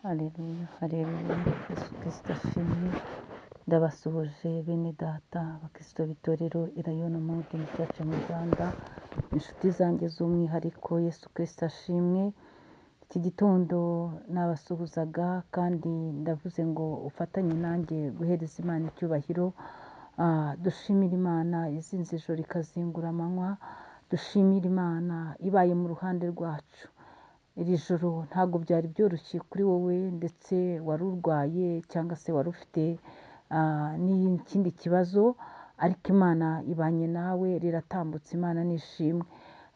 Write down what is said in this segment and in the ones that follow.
Haleluya, haleluya, Yesu Kristo ashimwe. Ndabasuhuje bene data abakristo b'itorero Irayono Mountain Church mu Rwanda, inshuti zanjye z'umwihariko. Yesu Kristo ashimwe. Iki gitondo nabasuhuzaga kandi ndavuze ngo ufatanye nanjye guhereza Imana icyubahiro. Dushimira Imana izinze ijoro ikazingura amanywa, dushimira Imana ibaye mu ruhande rwacu. Iri joro ntabwo byari byoroshye kuri wowe, ndetse wari urwaye cyangwa se wari ufite n'ikindi kibazo, ariko Imana ibanye nawe, riratambutse. Imana nishimwe.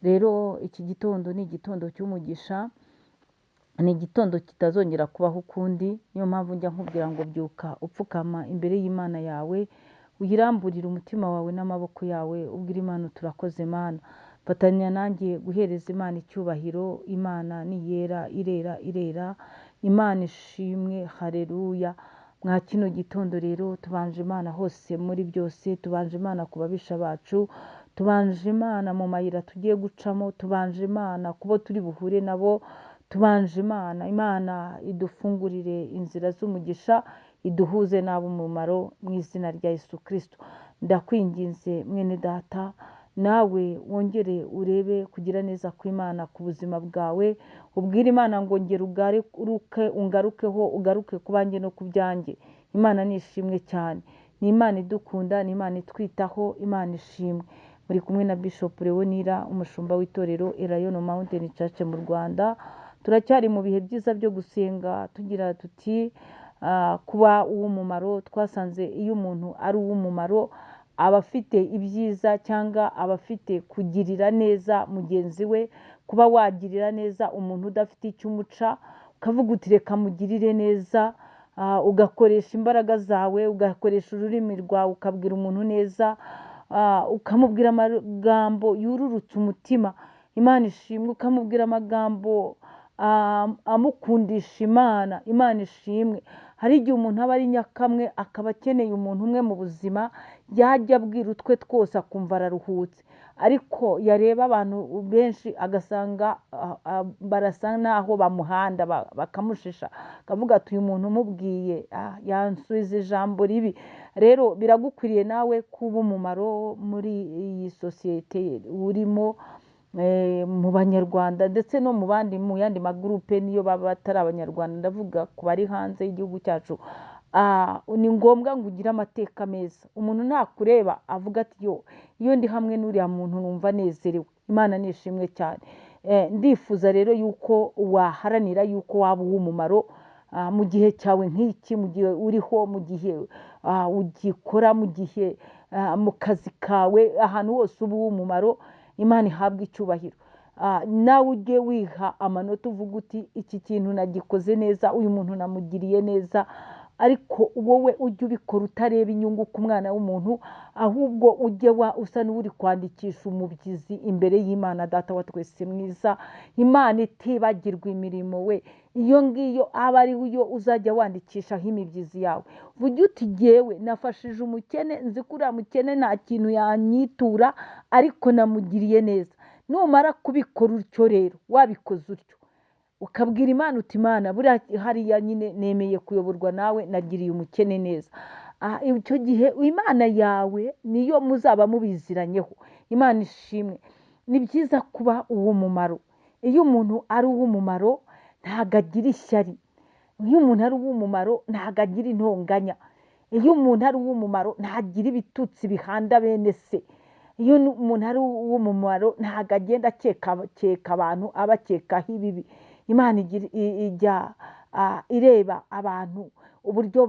Rero iki gitondo ni igitondo cy'umugisha, ni igitondo kitazongera kubaho ukundi. Niyo mpamvu njya nkubwira ngo byuka upfukama imbere y'Imana yawe, uyiramburire umutima wawe n'amaboko yawe, ubwira Imana turakoze Mana. Fatanya nanjye guhereza Imana icyubahiro. Imana ni yera, irera, irera. Imana ishimwe. Haleluya. Mwa kino gitondo rero tubanje Imana hose muri byose, tubanje Imana ku babisha bacu, tubanje Imana mu mayira tugiye gucamo, tubanje Imana kubo turi buhure nabo, tubanje Imana idufungurire inzira z'umugisha, iduhuze n'ab'umumaro mu izina rya Yesu Kristo. Ndakwinginze mwene data, nawe wongere urebe kugira neza kw'Imana ku buzima bwawe, ubwire Imana ngo ngera ungarukeho, ugaruke ku banjye no ku byanjye. Imana nishimwe cyane. Ni Imana idukunda, ni Imana itwitaho. Imana ishimwe. Muri kumwe na Bishop Leonira, umushumba w'itorero Irayono Mountain Church mu Rwanda. Turacyari mu bihe byiza byo gusenga, tugira tuti kuba uw'umumaro. Twasanze iyo umuntu ari uw'umumaro aba afite ibyiza, cyangwa aba afite kugirira neza mugenzi we. Kuba wagirira neza umuntu udafite icyo umuca, ukavuga uti reka mugirire neza, ugakoresha imbaraga zawe, ugakoresha ururimi rwawe ukabwira umuntu neza, ukamubwira amagambo yururutse umutima. Imana ishimwe. Ukamubwira amagambo amukundisha Imana. Imana ishimwe. Hari igihe umuntu aba ari nyakamwe, akaba akeneye umuntu umwe mu buzima, yajya abwira utwe twose akumva araruhutse, ariko yareba abantu benshi agasanga barasa naho bamuhanda, bakamushisha, akavuga ati uyu muntu umubwiye yansubiza ijambo ribi. Rero biragukwiriye nawe kuba umumaro muri iyi sosiyete urimo, mu banyarwanda ndetse no mu bandi, mu yandi magurupe niyo baba batari abanyarwanda. Ndavuga ku bari hanze y'igihugu cyacu. Ni ngombwa ngo ugire amateka meza. Umuntu nakureba avuga ati iyo ndi hamwe n'uriya muntu numva nezerewe. Imana nishimwe cyane. Ndifuza rero yuko waharanira yuko waba uw'umumaro mu gihe cyawe nk'iki, mu gihe uriho, mu gihe ugikora, mu gihe mu kazi kawe, ahantu hose uba uw'umumaro. Imana ihabwa icyubahiro. Nawe ujye wiha amanota, uvuga uti iki kintu nagikoze neza, uyu muntu namugiriye neza. Ariko wowe ujye ubikora utareba inyungu ku mwana w'umuntu, ahubwo ujye usa n'uri kwandikisha umubyizi imbere y'Imana Data wa twese mwiza. Imana itibagirwa imirimo we, iyo ngiyo aba ari yo uzajya wandikishaho imibyizi yawe. Vuga uti jyewe nafashije umukene, nzi ko uriya mukene nta kintu yanyitura, ariko namugiriye neza. Numara kubikora utyo rero, wabikoze utyo, ukabwira Imana uti Imana buriya hariya nyine nemeye kuyoborwa nawe, nagiriye umukene neza. Icyo gihe Imana yawe niyo muzaba mubiziranyeho. Imana ishimwe. Ni byiza kuba uw'umumaro. Iyo umuntu ari uw'umumaro ntabwo agira ishyari. Iyo umuntu ari uw'umumaro ntabwo agira intonganya. Iyo umuntu ari uw'umumaro ntagira ibitutsi bihanda bene se. Iyo umuntu ari uw'umumaro ntabwo agenda akeka abantu, abakekaho ibibi. Imana ijya ireba abantu uburyo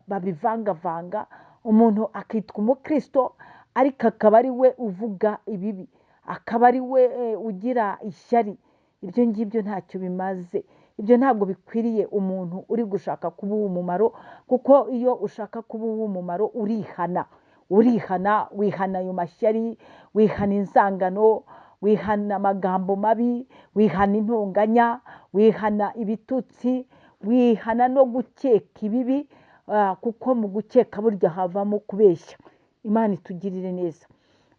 babivangavanga. Umuntu akitwa umukristo, ariko akaba ari we uvuga ibibi, akaba ari we ugira ishyari. Ibyo ngibyo ntacyo bimaze. Ibyo ntabwo bikwiriye umuntu uri gushaka kuba uw'umumaro, kuko iyo ushaka kuba uw'umumaro urihana. Wihana ayo mashyari, wihana inzangano, wihana amagambo mabi, wihana intonganya, wihana ibitutsi, wihana no gukeka ibibi, kuko mu gukeka burya havamo kubeshya. Imana itugirire neza.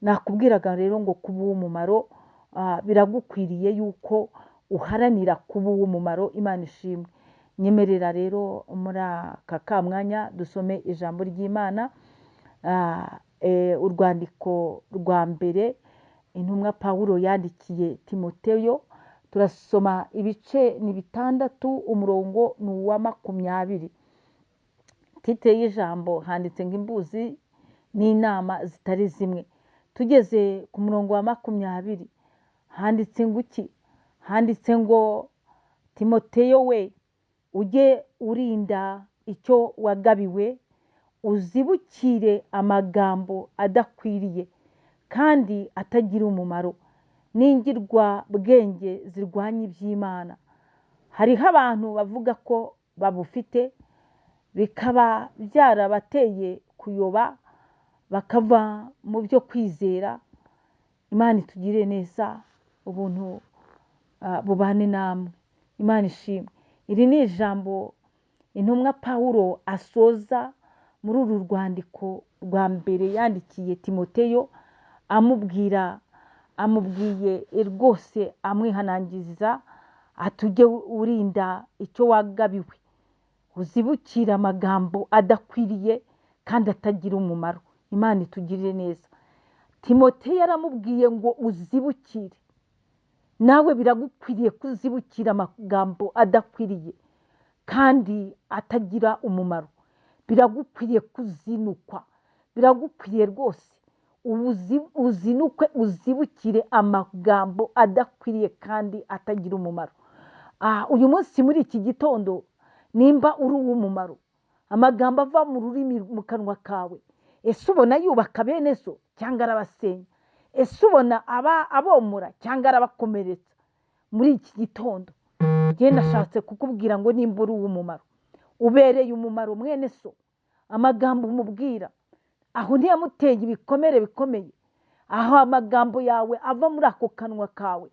Nakubwiraga rero ngo kuba uw'umumaro biragukwiriye yuko uharanira kuba uw'umumaro. Imana ishimwe. nyemerera rero muri aka kamwanya dusome ijambo ry'Imana, urwandiko rwa mbere intumwa Pawulo yandikiye Timoteyo. Turasoma ibice ni 6, umurongo ni uwa 20. Titire y'ijambo handitse ngo imbuzi n'inama zitari zimwe. Tugeze ku murongo wa 20 handitse ngo iki? Handitse ngo Timoteyo we, ujye urinda icyo wagabiwe, uzibukire amagambo adakwiriye kandi atagira umumaro, n'ingirwa bwenge zirwanya iby'Imana. Hariho abantu bavuga ko babufite, bikaba byarabateye kuyoba bakava mu byo kwizera. Imana itugire neza, ubuntu bubane namwe. Imana ishimwe. Iri ni ijambo intumwa Pawulo asoza muri uru rwandiko rwa mbere yandikiye Timoteyo, amubwiye rwose amwihanangiriza atujye urinda icyo wagabiwe, uzibukire amagambo adakwiriye kandi atagira umumaro. Imana itugirire neza. Timoteyo yaramubwiye ngo uzibukire. Nawe biragukwiriye kuzibukira amagambo adakwiriye kandi atagira umumaro. Biragukwiriye kuzinukwa, biragukwiriye rwose uzinukwe, uzibukire amagambo adakwiriye kandi atagira umumaro. Uyu munsi muri iki gitondo, nimba uri uw'umumaro, amagambo ava mu rurimi mu kanwa kawe, ese ubona yubaka bene so cyangwa arabasenya? Ese ubona abomora cyangwa arabakomeretsa? Muri iki gitondo njye nashatse kukubwira ngo nimba uri uw'umumaro, ubereye umumaro mwene so, amagambo umubwira aho ntiyamuteye ibikomere bikomeye, aho amagambo yawe ava muri ako kanwa kawe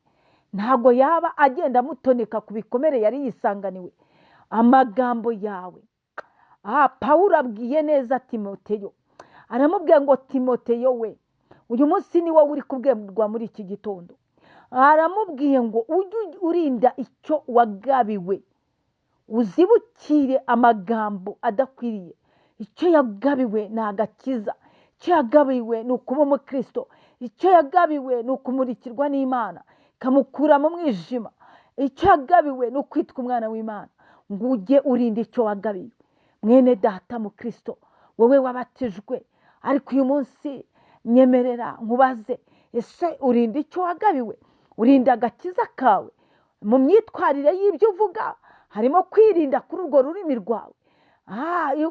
ntago yaba agenda amutoneka ku bikomere yari yisanganiwe. Amagambo yawe, Pawulo abwiye neza Timoteyo, aramubwira ngo Timoteyo we, uyu munsi ni wowe uri kubwirwa muri iki gitondo. Aramubwiye ngo ujye urinda icyo wagabiwe, uzibukire amagambo adakwiriye. Icyo yagabiwe ni agakiza, icyo yagabiwe ni ukuba umukristo, icyo yagabiwe ni ukumurikirwa n'Imana ikamukura mu mwijima, icyo yagabiwe ni ukwitwa umwana w'Imana. Ngo ujye urinda icyo wagabiwe. Mwene data mu Kristo, wowe wabatijwe, ariko uyu munsi nyemerera nkubaze, ese urinda icyo wagabiwe? Urinda agakiza kawe? Mu myitwarire y'ibyo uvuga harimo kwirinda kuri urwo rurimi rwawe.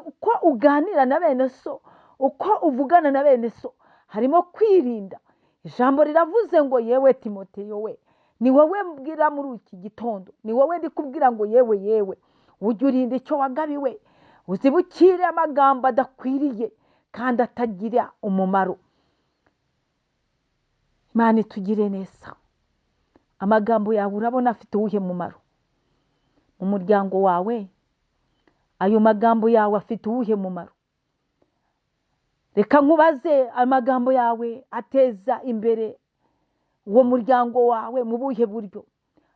Uko uganira na bene so, uko uvugana na bene so, harimo kwirinda. Ijambo riravuze ngo yewe Timoteyo we, ni wowe mbwira muri iki gitondo, ni wowe ndi kubwira ngo yewe ujye urinda icyo wagabiwe, uzibukire amagambo adakwiriye kandi atagira umumaro. Imana itugire neza. Amagambo yawe urabona afite uwuhe mumaro mu muryango wawe? Ayo magambo yawe afite uwuhe mumaro? Reka nkubaze, amagambo yawe ateza imbere uwo muryango wawe mu buhe buryo?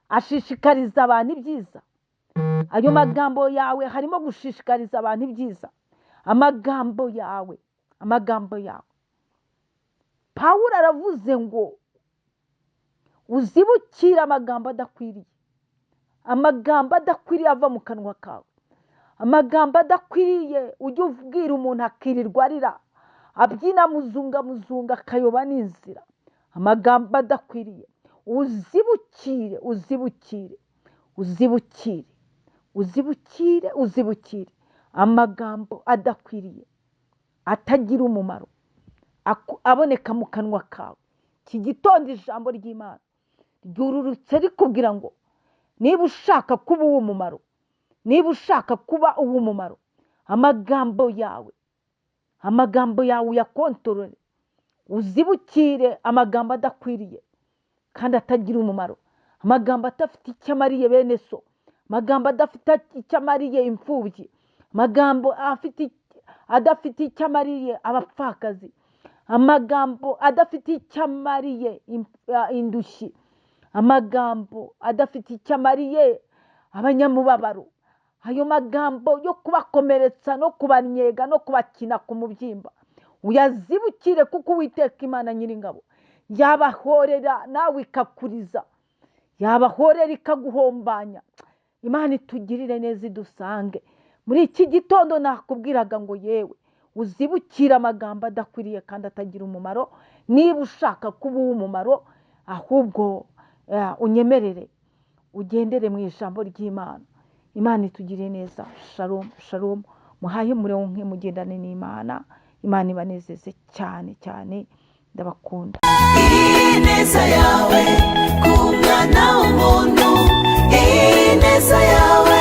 Ashishikariza abantu ibyiza? Ayo magambo yawe harimo gushishikariza abantu ibyiza? Amagambo yawe. Pawulo aravuze ngo uzibukire amagambo adakwiriye. Amagambo adakwiriye ava mu kanwa kawe, amagambo adakwiriye ujye ubwira umuntu akirirwa arira, abyina muzunga akayoba n'inzira. Amagambo adakwiriye uzibukire amagambo adakwiriye atagira umumaro aboneka mu kanwa kawe. Iki gitondo ijambo ry'Imana ryururutse rikubwira ngo niba ushaka kuba uw'umumaro, niba ushaka kuba uw'umumaro, amagambo yawe uyakontorore, uzibukire amagambo adakwiriye kandi atagira umumaro, amagambo adafite icyo amariye bene so, amagambo adafite icyo amariye imfubyi, amagambo adafite icyo amariye abapfakazi, amagambo adafite icyo amariye indushyi, amagambo adafite icyo amariye abanyamubabaro, ayo magambo yo kubakomeretsa no kubanyega no kubakina ku mubyimba uyazibukire, kuko Uwiteka Imana Nyiringabo yabahorera nawe ikakuriza, yabahorera ikaguhombanya. Imana itugirire neza idusange. Muri iki gitondo nakubwiraga ngo yewe uzibukire amagambo adakwiriye kandi atagira umumaro. Niba ushaka kuba uw'umumaro, ahubwo unyemerere ugendere mu ijambo ry'Imana. Imana itugirire neza. Shalom shalom. Muhaye muronke mugendane n'Imana. Imana ibanezeze cyane cyane. Ndabakunda. Ineza yawe ku mwana w'umuntu, ineza yawe